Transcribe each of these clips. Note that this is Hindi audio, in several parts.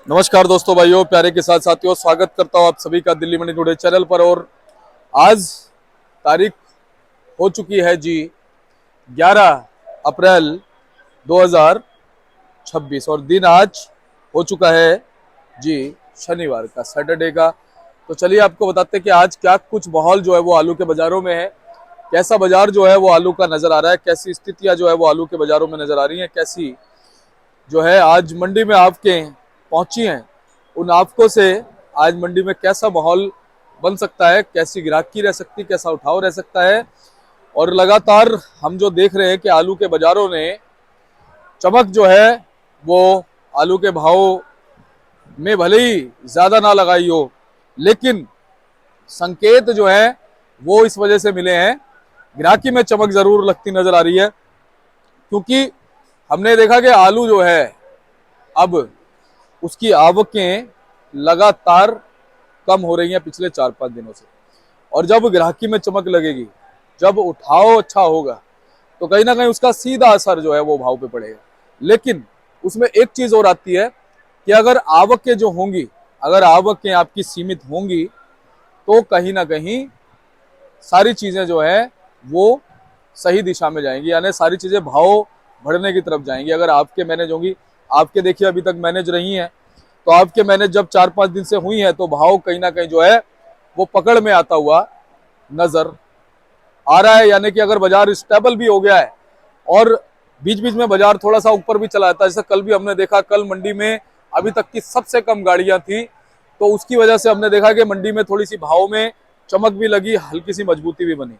नमस्कार दोस्तों, भाइयों, प्यारे के साथ साथियों, स्वागत करता हूं आप सभी का दिल्ली मंडी टुडे चैनल पर। और आज तारीख हो चुकी है जी 11 अप्रैल 2026 और दिन आज हो चुका है जी शनिवार का, सैटरडे का। तो चलिए आपको बताते हैं कि आज क्या कुछ माहौल जो है वो आलू के बाजारों में है, कैसा बाजार जो है वो आलू का नजर आ रहा है, कैसी स्थितियां जो है वो आलू के बाजारों में नजर आ रही हैं, कैसी जो है आज मंडी में आपके पहुंची हैं, उन आपको से आज मंडी में कैसा माहौल बन सकता है, कैसी ग्राहकी रह सकती है, कैसा उठाव रह सकता है। और लगातार हम जो देख रहे हैं कि आलू के बाजारों ने चमक जो है वो आलू के भाव में भले ही ज्यादा ना लगाई हो, लेकिन संकेत जो है वो इस वजह से मिले हैं, ग्राहकी में चमक जरूर लगती नजर आ रही है। क्योंकि हमने देखा कि आलू जो है अब उसकी आवकें लगातार कम हो रही हैं पिछले 4-5 दिनों से। और जब ग्राहकी में चमक लगेगी, जब उठाव अच्छा होगा, तो कहीं ना कहीं उसका सीधा असर जो है वो भाव पे पड़ेगा। लेकिन उसमें एक चीज और आती है कि अगर आवकें जो होंगी, अगर आवकें आपकी सीमित होंगी, तो कहीं ना कहीं सारी चीजें जो है वो सही दिशा में जाएंगी, यानी सारी चीजें भाव बढ़ने की तरफ जाएंगी। अगर आपके मैनेज होंगी, आपके देखिए अभी तक मैनेज रही हैं, तो आपके मैनेज जब 4-5 दिन से हुई है, तो भाव कहीं ना कहीं जो है वो पकड़ में आता हुआ नजर आ रहा है। यानी कि अगर बाजार स्टेबल भी हो गया है और बीच बीच में बाजार थोड़ा सा ऊपर भी चला जाता है, जैसे कल भी हमने देखा, कल मंडी में अभी तक की सबसे कम गाड़ियां थी, तो उसकी वजह से हमने देखा कि मंडी में थोड़ी सी भाव में चमक भी लगी, हल्की सी मजबूती भी बनी।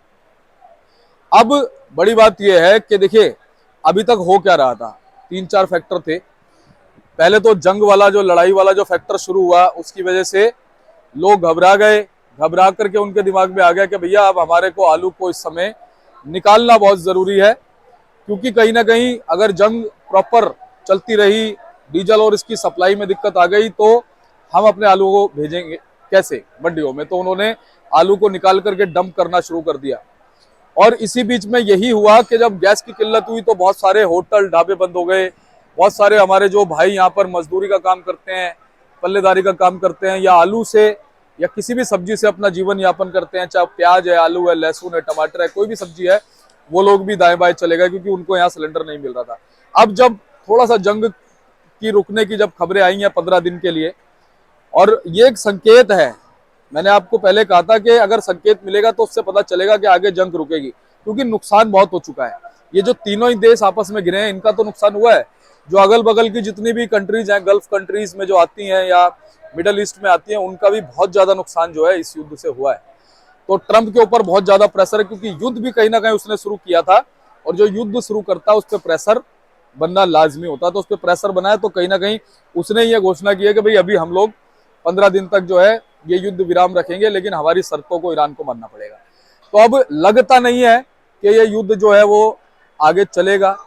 अब बड़ी बात यह है कि देखिए अभी तक हो क्या रहा था, 3-4 फैक्टर थे। पहले तो जंग वाला जो लड़ाई वाला जो फैक्टर शुरू हुआ, उसकी वजह से लोग घबरा गए, घबरा करके उनके दिमाग में आ गया कि भैया अब हमारे को आलू को इस समय निकालना बहुत जरूरी है। क्योंकि कहीं ना कहीं अगर जंग प्रॉपर चलती रही, डीजल और इसकी सप्लाई में दिक्कत आ गई, तो हम अपने आलू को भेजेंगे कैसे मंडियों में। तो उन्होंने आलू को निकाल करके डंप करना शुरू कर दिया। और इसी बीच में यही हुआ कि जब गैस की किल्लत हुई, तो बहुत सारे होटल ढाबे बंद हो गए। बहुत सारे हमारे जो भाई यहाँ पर मजदूरी का काम करते हैं, पल्लेदारी का काम करते हैं, या आलू से या किसी भी सब्जी से अपना जीवन यापन करते हैं, चाहे प्याज है, आलू है, लहसुन है, टमाटर है, कोई भी सब्जी है, वो लोग भी दाएं बाएं चले गए, क्योंकि उनको यहाँ सिलेंडर नहीं मिल रहा था। अब जब थोड़ा सा जंग की रुकने की जब खबरें आई हैं 15 दिन के लिए, और ये एक संकेत है, मैंने आपको पहले कहा था कि अगर संकेत मिलेगा तो उससे पता चलेगा कि आगे जंग रुकेगी, क्योंकि नुकसान बहुत हो चुका है। ये जो तीनों ही देश आपस में घिरे हैं, इनका तो नुकसान हुआ है। जो अगल बगल की जितनी भी कंट्रीज हैं, गल्फ कंट्रीज में जो आती हैं या मिडल ईस्ट में आती हैं, उनका भी बहुत ज्यादा नुकसान जो है इस युद्ध से हुआ है। तो ट्रंप के ऊपर बहुत ज्यादा प्रेशर है, क्योंकि युद्ध भी कहीं ना कहीं उसने शुरू किया था, और जो युद्ध शुरू करता है उस पर प्रेशर बनना लाजमी होता है। तो उस पर प्रेशर बनाया, तो कहीं ना कहीं उसने ये घोषणा की है कि भाई अभी हम लोग 15 दिन तक जो है ये युद्ध विराम रखेंगे, लेकिन हमारी शर्तों को ईरान को मानना पड़ेगा। तो अब लगता नहीं है कि ये युद्ध जो है वो आगे चलेगा।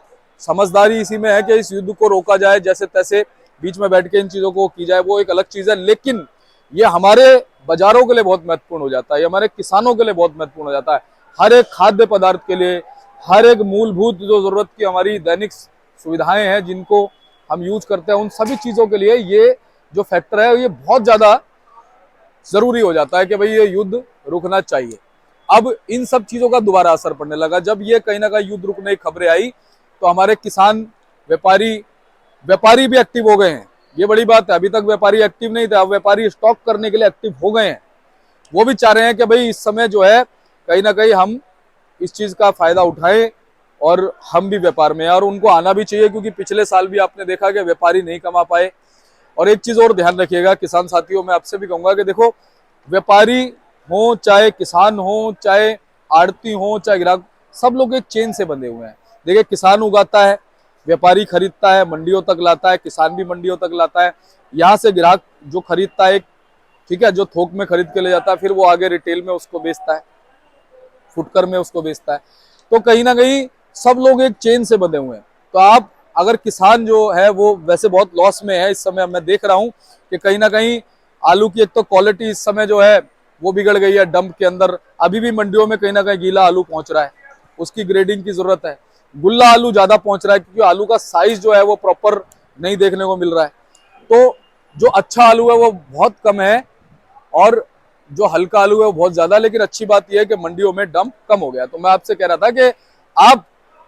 समझदारी इसी में है कि इस युद्ध को रोका जाए, जैसे तैसे बीच में बैठ के इन चीजों को की जाए, वो एक अलग चीज है। लेकिन ये हमारे बाजारों के लिए बहुत महत्वपूर्ण हो जाता है, ये हमारे किसानों के लिए बहुत महत्वपूर्ण हो जाता है। हर एक खाद्य पदार्थ के लिए, हर एक मूलभूत जो जरूरत की हमारी दैनिक सुविधाएं हैं, जिनको हम यूज करते हैं, उन सभी चीजों के लिए ये जो फैक्टर है ये बहुत ज्यादा जरूरी हो जाता है कि भाई ये युद्ध रुकना चाहिए। अब इन सब चीजों का दोबारा असर पड़ने लगा। जब ये कहीं ना कहीं युद्ध रुकने की खबरें आई, तो हमारे किसान, व्यापारी भी एक्टिव हो गए हैं। ये बड़ी बात है, अभी तक व्यापारी एक्टिव नहीं थे, अब व्यापारी स्टॉक करने के लिए एक्टिव हो गए हैं। वो भी चाह रहे हैं कि भाई इस समय जो है कहीं ना कहीं हम इस चीज का फायदा उठाएं और हम भी व्यापार में हैं, और उनको आना भी चाहिए, क्योंकि पिछले साल भी आपने देखा कि व्यापारी नहीं कमा पाए। और एक चीज और ध्यान रखिएगा किसान साथियों, मैं आपसे भी कहूंगा कि देखो, व्यापारी हो चाहे किसान हो, चाहे आड़ती हो, चाहे ग्राहक, सब लोग एक चेन से बंधे हुए हैं। देखिए, किसान उगाता है, व्यापारी खरीदता है, मंडियों तक लाता है, किसान भी मंडियों तक लाता है, यहाँ से ग्राहक जो खरीदता है, ठीक है, जो थोक में खरीद के ले जाता है, फिर वो आगे रिटेल में उसको बेचता है, फुटकर में उसको बेचता है। तो कहीं ना कहीं सब लोग एक चेन से बंधे हुए हैं। तो आप अगर किसान जो है वो वैसे बहुत लॉस में है इस समय, मैं देख रहा हूं कि कहीं ना कहीं आलू की एक तो क्वालिटी इस समय जो है वो बिगड़ गई है डंप के अंदर। अभी भी मंडियों में कहीं ना कहीं गीला आलू पहुंच रहा है, उसकी ग्रेडिंग की जरूरत है। गुल्ला आलू ज्यादा पहुंच रहा है, क्योंकि आलू का साइज जो है वो प्रॉपर नहीं देखने को मिल रहा है। तो जो अच्छा आलू है वो बहुत कम है और जो हल्का आलू है वो बहुत ज्यादा। लेकिन अच्छी बात यह है कि मंडियों में डंप कम हो गया। तो मैं आपसे कह रहा था कि आप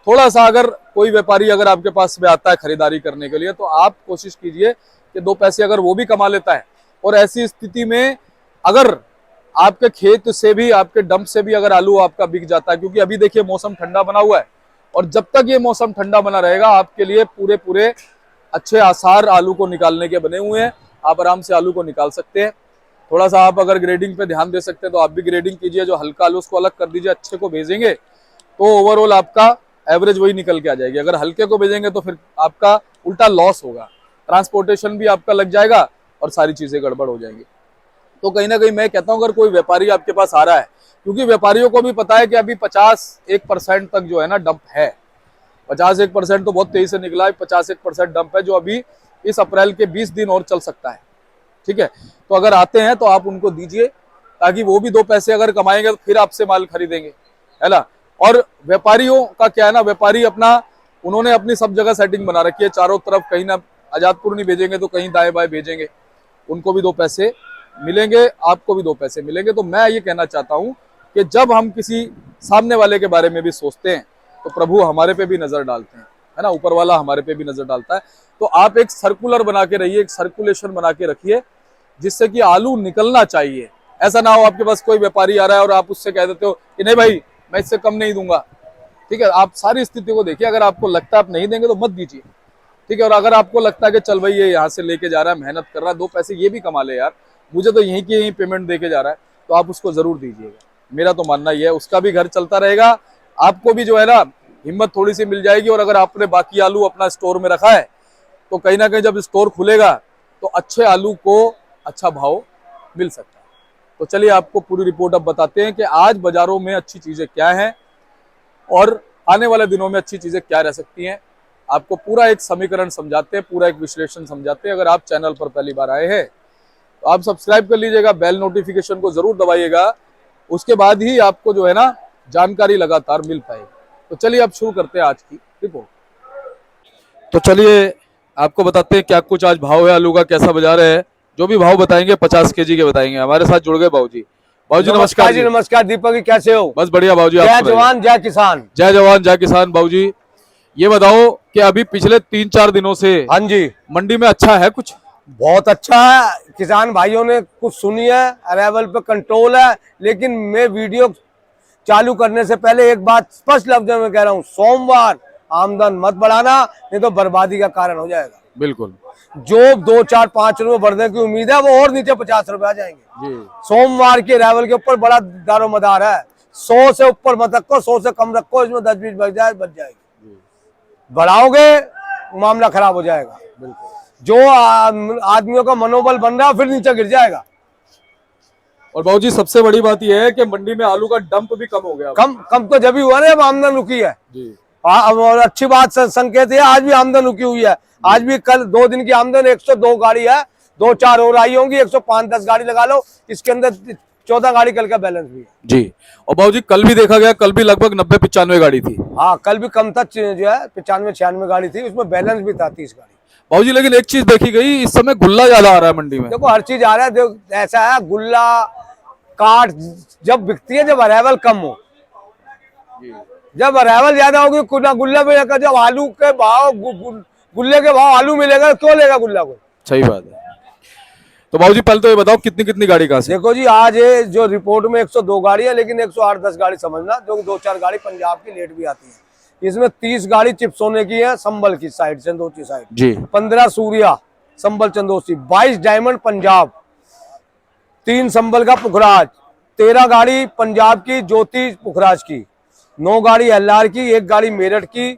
थोड़ा सा, अगर कोई व्यापारी अगर आपके पास में आता है खरीदारी करने के लिए, तो आप कोशिश कीजिए कि 2 पैसे अगर वो भी कमा लेता है, और ऐसी स्थिति में अगर आपके खेत से भी, आपके डंप से भी अगर आलू आपका बिक जाता है, क्योंकि अभी देखिए मौसम ठंडा बना हुआ है, और जब तक ये मौसम ठंडा बना रहेगा आपके लिए पूरे पूरे अच्छे आसार आलू को निकालने के बने हुए हैं। आप आराम से आलू को निकाल सकते हैं। थोड़ा सा आप अगर ग्रेडिंग पे ध्यान दे सकते हैं तो आप भी ग्रेडिंग कीजिए। जो हल्का आलू उसको अलग कर दीजिए, अच्छे को भेजेंगे तो ओवरऑल आपका एवरेज वही निकल के आ जाएगी। अगर हल्के को भेजेंगे तो फिर आपका उल्टा लॉस होगा, ट्रांसपोर्टेशन भी आपका लग जाएगा और सारी चीजें गड़बड़ हो जाएंगी। तो कहीं ना कहीं मैं कहता हूं अगर कोई व्यापारी आपके पास आ रहा है, क्योंकि व्यापारियों को भी पता है कि अभी 51% तक जो है ना डंप है। 51% तो बहुत तेजी से निकला है। 51% डंप है जो अभी इस अप्रैल के 20 दिन और चल सकता है। ठीक है, तो अगर आते हैं तो आप उनको दीजिए, ताकि वो भी 2 पैसे अगर कमाएंगे तो फिर आपसे माल खरीदेंगे, है ना। और व्यापारियों का क्या है ना, व्यापारी अपना, उन्होंने अपनी सब जगह सेटिंग बना रखी है चारों तरफ। कहीं ना आजादपुर नहीं भेजेंगे तो कहीं दाएं बाएं भेजेंगे, उनको भी 2 पैसे मिलेंगे, आपको भी 2 पैसे मिलेंगे। तो मैं ये कहना चाहता हूं कि जब हम किसी सामने वाले के बारे में भी सोचते हैं तो प्रभु हमारे पे भी नजर डालते हैं, है ना, ऊपर वाला हमारे पे भी नजर डालता है। तो आप एक सर्कुलर बना के रहिए, एक सर्कुलेशन बना के रखिए, जिससे कि आलू निकलना चाहिए। ऐसा ना हो आपके पास कोई व्यापारी आ रहा है और आप उससे कह देते हो कि नहीं भाई मैं इससे कम नहीं दूंगा। ठीक है, आप सारी स्थिति को देखिए। अगर आपको लगता है आप नहीं देंगे तो मत दीजिए। ठीक है, और अगर आपको लगता है कि चल भाई ये यहाँ से लेके जा रहा है, मेहनत कर रहा है, 2 पैसे ये भी कमा ले यार, मुझे तो यहीं की यहीं पेमेंट देके जा रहा है, तो आप उसको जरूर दीजिएगा। मेरा तो मानना ये है, उसका भी घर चलता रहेगा, आपको भी जो है ना हिम्मत थोड़ी सी मिल जाएगी। और अगर आपने बाकी आलू अपना स्टोर में रखा है तो कहीं ना कहीं जब स्टोर खुलेगा तो अच्छे आलू को अच्छा भाव मिल सकता है। तो चलिए आपको पूरी रिपोर्ट अब बताते हैं कि आज बाजारों में अच्छी चीजें क्या हैं और आने वाले दिनों में अच्छी चीजें क्या रह सकती हैं। आपको पूरा एक समीकरण समझाते हैं, पूरा एक विश्लेषण समझाते हैं। अगर आप चैनल पर पहली बार आए हैं तो आप सब्सक्राइब कर लीजिएगा, बेल नोटिफिकेशन को जरूर दबाइएगा, उसके बाद ही आपको जो है ना जानकारी लगातार मिल पाएगी। तो चलिए अब शुरू करते हैं आज की रिपोर्ट। तो चलिए आपको बताते हैं क्या कुछ आज भाव है आलू का, कैसा बाजार है। जो भी भाव बताएंगे 50 केजी के बताएंगे। हमारे साथ जुड़ गए बाबूजी। बाबूजी नमस्कार जी। नमस्कार दीपक जी, कैसे हो? बस बढ़िया बाबूजी। जय जवान जय किसान। जय जवान जय किसान। बाबूजी ये बताओ कि अभी पिछले 3-4 दिनों से हाँ जी मंडी में अच्छा है कुछ? बहुत अच्छा है, किसान भाइयों ने कुछ सुनी है, अराइवल पे कंट्रोल है। लेकिन मैं वीडियो चालू करने से पहले एक बात स्पष्ट लफ्जों में कह रहा हूँ, सोमवार आमदन मत बढ़ाना, नहीं तो बर्बादी का कारण हो जाएगा। बिल्कुल। जो 2, 4, 5 रुपए बढ़ने की उम्मीद है वो और नीचे 50 रुपए आ जाएंगे जी। सोमवार के अराइवल के ऊपर बड़ा दारोमदार है। 100 से ऊपर मत रखो, 100 से कम रखो, इसमें 10-20 बच जाएगी। बढ़ाओगे मामला खराब हो जाएगा। जो आदमियों का मनोबल बन रहा है फिर नीचे गिर जाएगा। और बाबूजी सबसे बड़ी बात यह है कि मंडी में आलू का डंप भी कम हो गया। कम तो जब भी हुआ ना, अब आमदन रुकी है जी। और अच्छी बात संकेत है, आज भी आमदन रुकी हुई है। आज भी कल 2 दिन की आमदन 102 गाड़ी है, 2-4 और आई होंगी, 105-10 गाड़ी लगा लो, इसके अंदर 14 गाड़ी कल का बैलेंस भी है जी। और बाबूजी कल भी देखा गया, कल भी लगभग 90-95 गाड़ी थी। हाँ, कल भी कम था, जो है 95-96 गाड़ी थी, उसमें बैलेंस भी था 30 गाड़ी। बाबूजी लेकिन एक चीज देखी गई, इस समय गुल्ला ज्यादा आ रहा है मंडी में। देखो हर चीज आ रहा है, देखो ऐसा है, गुल्ला काट जब बिकती है जब अराइवल कम हो। जब अराइवल ज्यादा होगी गुल्ला भी, जब आलू के भाव गुल्ले के भाव आलू मिलेगा, क्यों लेगा गुल्ला को? सही बात है। तो बाबूजी पहले तो ये बताओ कितनी कितनी गाड़ी कहाँ से? देखो जी, आज जो रिपोर्ट में 102 गाड़ी है, लेकिन 108-10 गाड़ी समझना, जो 2-4 गाड़ी पंजाब की लेट भी आती है। इसमें 30 गाड़ी चिपसोने की है, संबल की साइड, चंदोसी साइड जी। 15 सूर्या संबल चंदोसी, 22 डायमंड पंजाब, 3 संबल का पुखराज, 13 गाड़ी पंजाब की ज्योति पुखराज की, 9 गाड़ी एलआर की, 1 गाड़ी मेरठ की,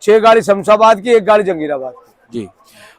6 गाड़ी शमशाबाद की, 1 गाड़ी जंगीराबाद की। जी।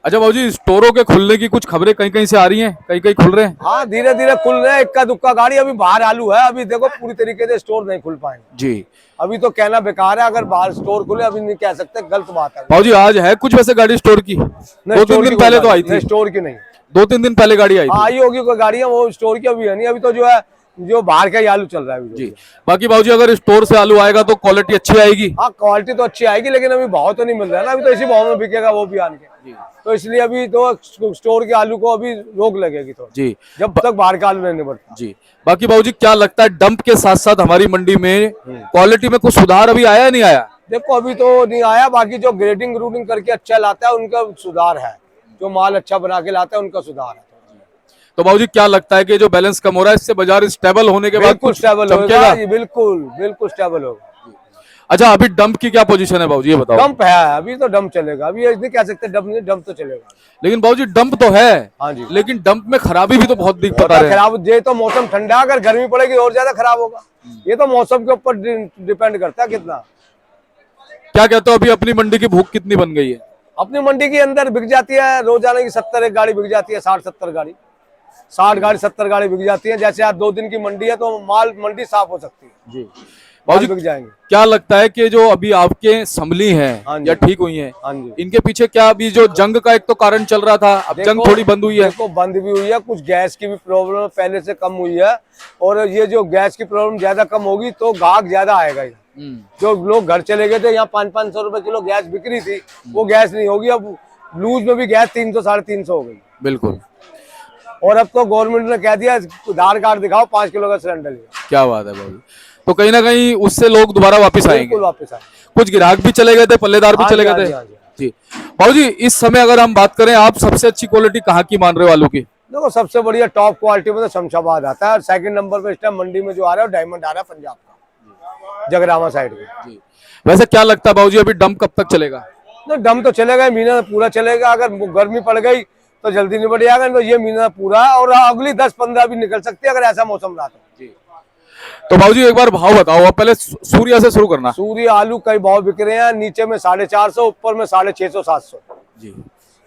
अच्छा बाबूजी, स्टोरों के खुलने की कुछ खबरें कहीं कहीं से आ रही हैं, कहीं कहीं खुल रहे हैं? हाँ, धीरे धीरे खुल रहे हैं, इक्का दुक्का गाड़ी। अभी बाहर आलू है, अभी देखो पूरी तरीके से स्टोर नहीं खुल पाएंगे जी। अभी तो कहना बेकार है, अगर बाहर स्टोर खुले अभी नहीं कह सकते, गलत बात है। बाबूजी आज है कुछ वैसे गाड़ी स्टोर की? 2-3 दिन पहले तो आई थी। स्टोर की नहीं, 2-3 दिन पहले गाड़ी आई थी। आई होगी कोई गाड़ी है, वो स्टोर की अभी है नहीं। अभी तो जो है जो बाहर का ही आलू चल रहा है अभी जी। बाकी भाजी अगर स्टोर से आलू आएगा तो क्वालिटी अच्छी आएगी। हाँ क्वालिटी तो अच्छी आएगी, लेकिन अभी भाव तो नहीं मिल रहा है ना, अभी तो इसी भाव में बिकेगा वो भी आन के। तो इसलिए अभी तो स्टोर के आलू को अभी रोक लगेगी तो जी, जब तक बाहर का आलू नहीं बढ़ता। जी। बाकी भाजी क्या लगता है डंप के साथ साथ हमारी मंडी में क्वालिटी में कुछ सुधार अभी आया नहीं आया? देखो अभी तो नहीं आया, बाकी जो ग्रेडिंग रूटिंग करके अच्छा लाता है उनका सुधार है, जो माल अच्छा बना के लाता है उनका सुधार है। तो भाजी क्या लगता है कि जो बैलेंस कम हो रहा है इससे बाजार स्टेबल होने के बाद बिल्कुल कुछ स्टेबल चमकेगा? होगा, बिल्कुल बिल्कुल स्टेबल होगा। अच्छा, अभी डंप की क्या पोजीशन है भाजी ये बताओ? डंप है, अभी तो डंप चलेगा, अभी नहीं कह सकते डंप नहीं, डंप तो चलेगा। लेकिन भाजी डंप तो है, हाँ जी, लेकिन डंप में खराबी भी तो बहुत दिख पता है। खराब ये तो मौसम ठंडा, अगर गर्मी पड़ेगी और ज्यादा खराब होगा। ये तो मौसम के ऊपर डिपेंड करता है कितना। क्या कहते हो अभी अपनी मंडी की भूख कितनी बन गई है? अपनी मंडी के अंदर बिक जाती है रोजाना की 70 एक गाड़ी बिक जाती है, 60-70 गाड़ी, 60 गाड़ी 70 गाड़ी बिक जाती है। जैसे आज 2 दिन की मंडी है तो माल मंडी साफ हो सकती है जी, माल बिक जाएंगे। क्या लगता है कि जो अभी आपके संभली हैं हाँ जी, या ठीक हुई हैं, हाँ जी, इनके पीछे क्या अभी जो जंग का एक तो कारण चल रहा था, अब जंग थोड़ी बंद हुई है? देखो बंद भी हुई है, कुछ गैस की भी प्रॉब्लम पहले से कम हुई है, और ये जो गैस की प्रॉब्लम ज्यादा कम होगी तो ग्राहक ज्यादा आएगा। जो लोग घर चले गए थे, यहाँ 500-500 रुपए किलो गैस बिक रही थी, वो गैस नहीं होगी। अब लूज में भी गैस 300-350 हो गई। बिल्कुल। और अब तो गवर्नमेंट ने कह दिया आधार कार्ड दिखाओ 5 किलो का सिलेंडर लिया। क्या बात है भाई, तो कहीं ना कहीं उससे लोग दोबारा वापस आएंगे। बिल्कुल वापस आए, कुछ ग्राहक भी चले गए थे, पल्लेदार भी चले गए थे जी। भाजी इस समय अगर हम बात करें, आप सबसे अच्छी क्वालिटी कहाँ की मान रहे हो आलू की? देखो सबसे बढ़िया टॉप क्वालिटी में तो शमशाबाद आता है, और सेकंड नंबर पे इस टाइम मंडी में जो आ रहा है डायमंड आ रहा है पंजाब का, जगरावा साइड का जी। वैसे क्या लगता है भाजी अभी डंप कब तक चलेगा? तो डम तो चलेगा, महीना पूरा चलेगा। अगर गर्मी पड़ गई तो जल्दी निबट जाएगा, तो ये महीना पूरा, और अगली 10-15 भी निकल सकती है अगर ऐसा मौसम रहा तो भाजी एक बार भाव बताओ, आप पहले सूर्या से शुरू करना। सूर्य आलू कई भाव बिक रहे हैं, नीचे में 450, ऊपर में 650-700 जी,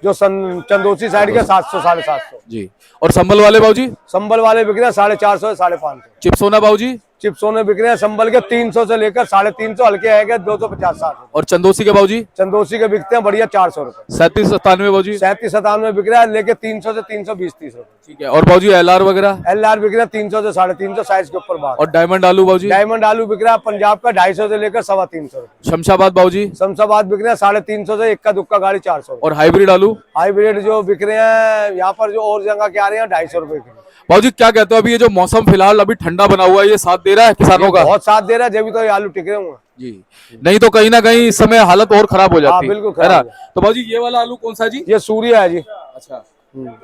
जो चंदोसी साइड के 700-750 जी। और संभल वाले भाजी? संबल वाले बिक रहे हैं 450 550। चिप्सोना भाजी? चिप्सों बिक रहे हैं संबल के 300 से लेकर 350, हल्के है 250-60। और चंदोसी के भाजी? चंदोसी के बिकते हैं बढ़िया 400 रुपए। 37-97 भाजी? 37-97 बिक रहा है, लेके 300 से 320-30 रुपए। ठीक है। और भाजी एलआर वगैरह? एलआर बिक रहा है 300 से 350 साइज के ऊपर बात। और डायमंड आलू भाजी? डायमंड आलू बिक रहा है पंजाब का 250 से लेकर 325 रुपए। शमशाबाद भाजी? शमशाबाद बिक रहे हैं 350 से, इक्का दुक्का गाड़ी 400। और हाइब्रिड आलू? हाइब्रिड जो बिक रहे हैं यहाँ पर, जो और जगह के आ रहे हैं 250 रुपए के। भाजी क्या कहते हो, अभी ये जो मौसम फिलहाल अभी ठंडा बना हुआ है, ये साथ दे रहा है किसानों का? बहुत साथ दे रहा है, जब भी तो ये आलू टिक रहे होंगे जी, नहीं तो कहीं ना कहीं इस समय हालत और खराब हो जाती बिल्कुल है ना। खराब है। तो भाजी ये वाला आलू कौन सा है जी? ये सूर्य है जी। अच्छा,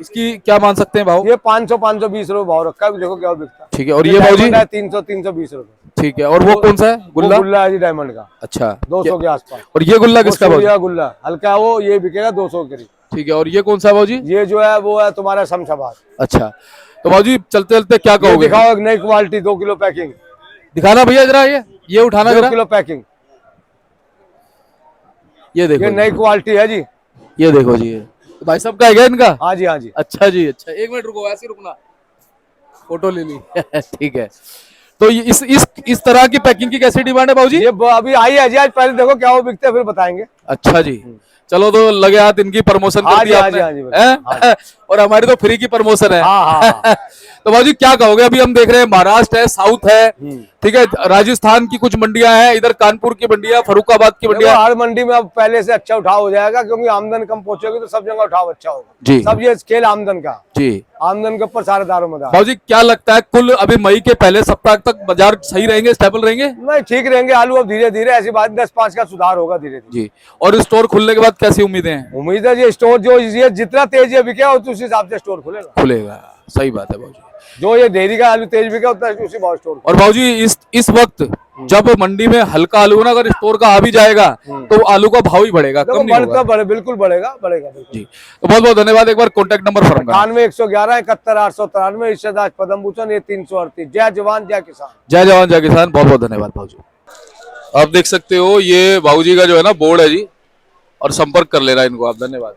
इसकी क्या मान सकते हैं भाव? ये 500-520 रुपए भाव रखा है, देखो क्या बिकता है। ठीक है। और ये भाजी? 300-320 रुपए। ठीक है। और वो कौन सा है? गुल्ला? गुल्ला है जी डायमंड का। अच्छा, 200 के आसपास। और ये गुल्ला किसका भाजी? गुल्ला हल्का है वो, ये बिकेगा 200 के करीब। ठीक है। और ये कौन सा है भाजी? ये जो है वो है तुम्हारा शमशाबाद। अच्छा, तो भाजी चलते चलते क्या कहोगे? दिखाओ एक नई क्वालिटी, 2 किलो पैकिंग दिखाना भैया जरा, ये उठाना 2 जरा। किलो पैकिंग, ये देखो, ये नई क्वालिटी है जी। ये देखो जी, तो भाई साहब का है क्या इनका? हाँ जी, हाँ जी। अच्छा जी, अच्छा, एक मिनट रुको, ऐसे रुकना, फोटो ले ली ठीक है। तो ये इस तरह की पैकिंग की कैसी डिमांड है भाजी? ये अभी आई है जी, आज पहले देखो क्या वो बिकते हैं फिर बताएंगे। अच्छा जी, चलो तो लगे हाथ इनकी प्रमोशन कर दी आपने, हैं? और हमारी तो फ्री की प्रमोशन है। तो भाजी क्या कहोगे, अभी हम देख रहे हैं महाराष्ट्र है, साउथ है, ठीक है, राजस्थान की कुछ मंडियां हैं, इधर कानपुर की मंडियां, फरुखाबाद की मंडियां। हर मंडी में अब पहले से अच्छा उठाव हो जाएगा, क्योंकि आमदन कम पहुंचेगी तो सब जगह उठाव अच्छा होगा जी। सब ये स्केल आमदन का जी, आमदन के ऊपर सारे दारोमदार। भाजी क्या लगता है कुल अभी मई के पहले सप्ताह तक बाजार सही रहेंगे, स्टेबल रहेंगे? नहीं, ठीक रहेंगे आलू, अब धीरे धीरे ऐसी बात 10-5 का सुधार होगा धीरे धीरे जी। और स्टोर खुलने के बाद कैसी उम्मीदें हैं? उम्मीद है ये स्टोर जो ये जितना तेज ये बिके उस हिसाब से स्टोर खुलेगा। सही बात है भाजी, जो ये डेयरी का आलू तेज बिका उतना उसी भाव स्टोर। और भाजी इस वक्त जब मंडी में हल्का आलू ना अगर स्टोर का आ भी जाएगा तो आलू का भाव ही बढ़ेगा, कम नहीं होगा। बिल्कुल बढ़ेगा जी। तो बहुत बहुत धन्यवाद। एक बार कॉन्टेक्ट नंबर फॉरम 98-111-71-893 इर्शाद पदमभूषण, ये 338। जय जवान जय किसान। जय जवान जय किसान। बहुत बहुत धन्यवाद भाजी। आप देख सकते हो ये भाऊजी का जो है ना बोर्ड है जी, और संपर्क कर लेना इनको आप। धन्यवाद।